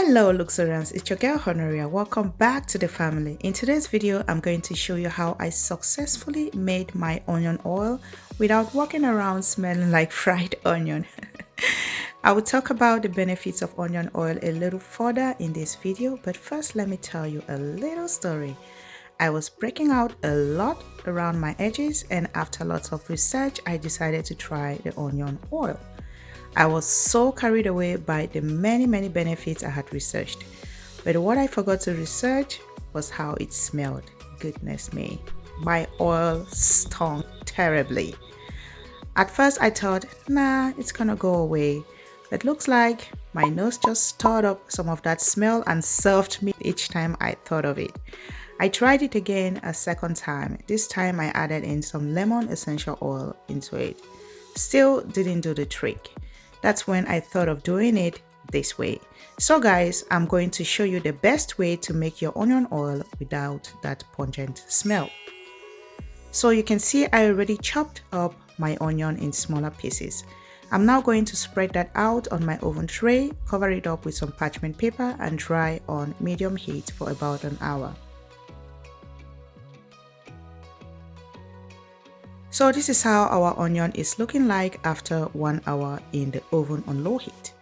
Hello Luxorians, it's your girl Honoria. Welcome back to the family. In today's video, I'm going to show you how I successfully made my onion oil without walking around smelling like fried onion. I will talk about the benefits of onion oil a little further in this video, but first let me tell you a little story. I was breaking out a lot around my edges, and after lots of research, I decided to try the onion oil. I was so carried away by the many benefits I had researched, but what I forgot to research was how it smelled. Goodness me, my oil stunk terribly. At first I thought, nah, it's gonna go away, but looks like my nose just stored up some of that smell and served me each time I thought of it. I tried it again a second time. This time I added in some lemon essential oil into it. Still didn't do the trick. That's when I thought of doing it this way. So guys, I'm going to show you the best way to make your onion oil without that pungent smell. So you can see I already chopped up my onion in smaller pieces. I'm now going to spread that out on my oven tray, cover it up with some parchment paper and dry on medium heat for about an hour. So this is how our onion is looking like after 1 hour in the oven on low heat.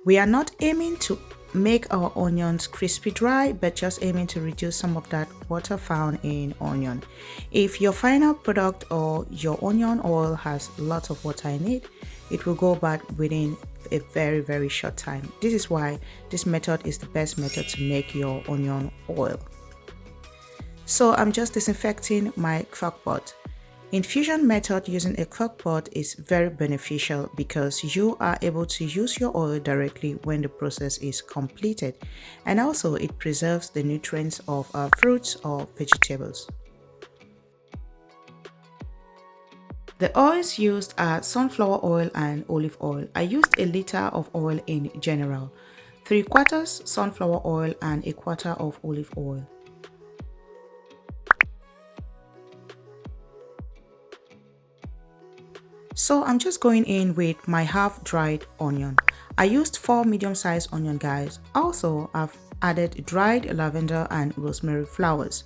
We are not aiming to make our onions crispy dry, but just aiming to reduce some of that water found in onion. If your final product or your onion oil has lots of water in it, it will go bad within a very short time. This is why this method is the best method to make your onion oil. So I'm just disinfecting my crock pot. Infusion method using a crock pot is very beneficial because you are able to use your oil directly when the process is completed, and also it preserves the nutrients of fruits or vegetables. The oils used are sunflower oil and olive oil. I used a liter of oil in general, 3/4 sunflower oil and 1/4 of olive oil. So I'm just going in with my half-dried onion. I used 4 medium-sized onion, guys. Also, I've added dried lavender and rosemary flowers.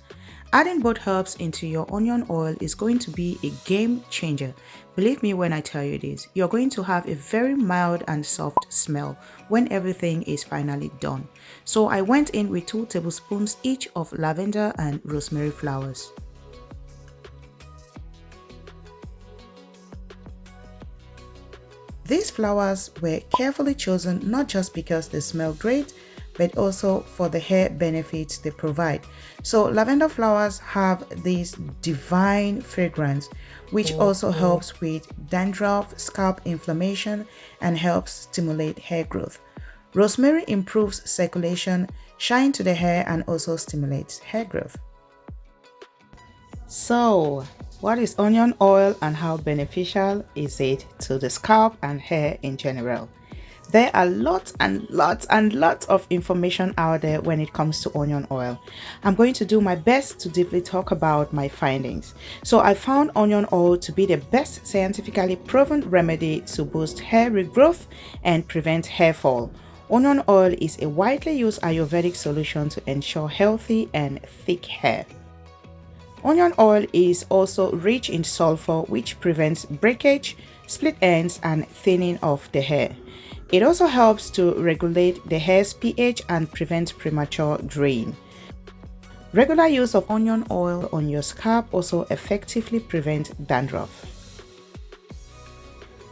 Adding both herbs into your onion oil is going to be a game changer. Believe me when I tell you this, you're going to have a very mild and soft smell when everything is finally done. So I went in with 2 tablespoons each of lavender and rosemary flowers. These flowers were carefully chosen not just because they smell great, but also for the hair benefits they provide. So lavender flowers have this divine fragrance, which also helps with dandruff, scalp inflammation, and helps stimulate hair growth. Rosemary improves circulation, shine to the hair, and also stimulates hair growth. So, what is onion oil and how beneficial is it to the scalp and hair in general? There are lots of information out there when it comes to onion oil. I'm going to do my best to deeply talk about my findings. So I found onion oil to be the best scientifically proven remedy to boost hair regrowth and prevent hair fall. Onion oil is a widely used ayurvedic solution to ensure healthy and thick hair. Onion oil is also rich in sulfur, which prevents breakage, split ends, and thinning of the hair. It also helps to regulate the hair's pH and prevent premature draining. Regular use of onion oil on your scalp also effectively prevents dandruff.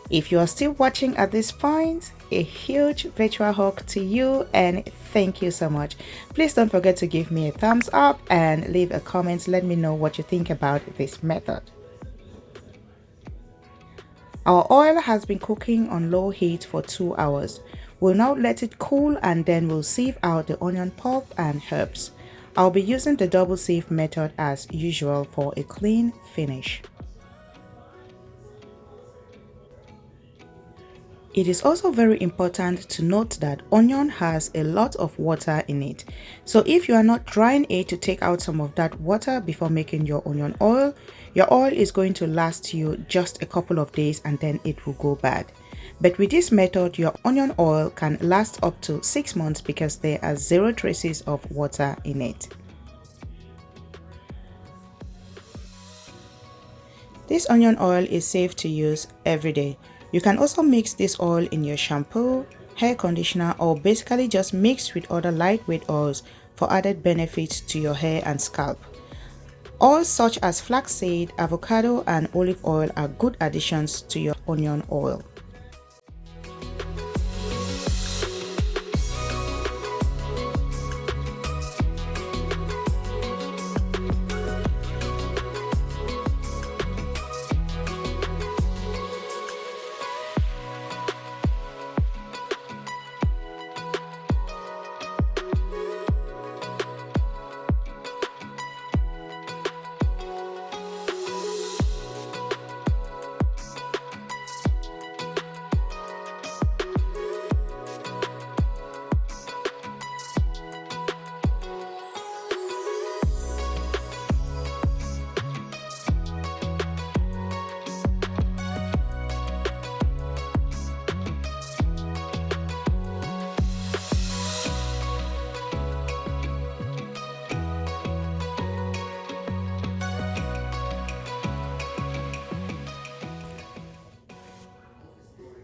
If you are still watching at this point, a huge virtual hug to you and thank you so much. Please don't forget to give me a thumbs up and leave a comment. Let me know what you think about this method. Our oil has been cooking on low heat for 2 hours. We'll now let it cool and then we'll sieve out the onion pulp and herbs. I'll be using the double sieve method as usual for a clean finish. It is also very important to note that onion has a lot of water in it. So if you are not drying it to take out some of that water before making your onion oil, your oil is going to last you just a couple of days and then it will go bad. But with this method, your onion oil can last up to 6 months because there are zero traces of water in it. This onion oil is safe to use every day. You can also mix this oil in your shampoo, hair conditioner, or basically just mix with other lightweight oils for added benefits to your hair and scalp. Oils such as flaxseed, avocado, and olive oil are good additions to your onion oil.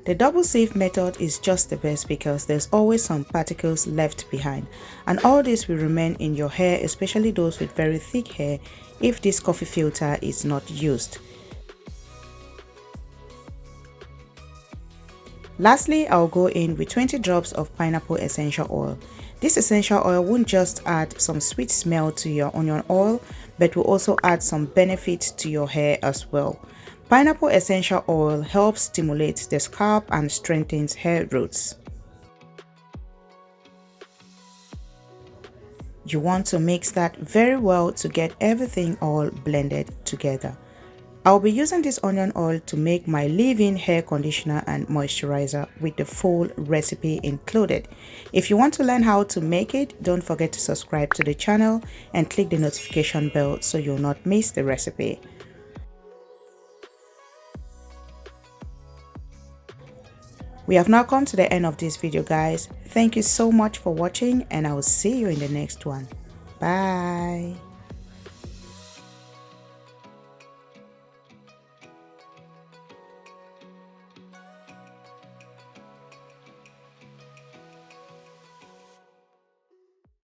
The double sieve method is just the best because there's always some particles left behind, and all this will remain in your hair, especially those with very thick hair, if this coffee filter is not used. Lastly, I'll go in with 20 drops of pineapple essential oil. This essential oil won't just add some sweet smell to your onion oil, but will also add some benefits to your hair as well. Pineapple essential oil helps stimulate the scalp and strengthens hair roots. You want to mix that very well to get everything all blended together. I'll be using this onion oil to make my leave-in hair conditioner and moisturizer with the full recipe included. If you want to learn how to make it, don't forget to subscribe to the channel and click the notification bell so you'll not miss the recipe. We have now come to the end of this video, guys. Thank you so much for watching, and I will see you in the next one. Bye.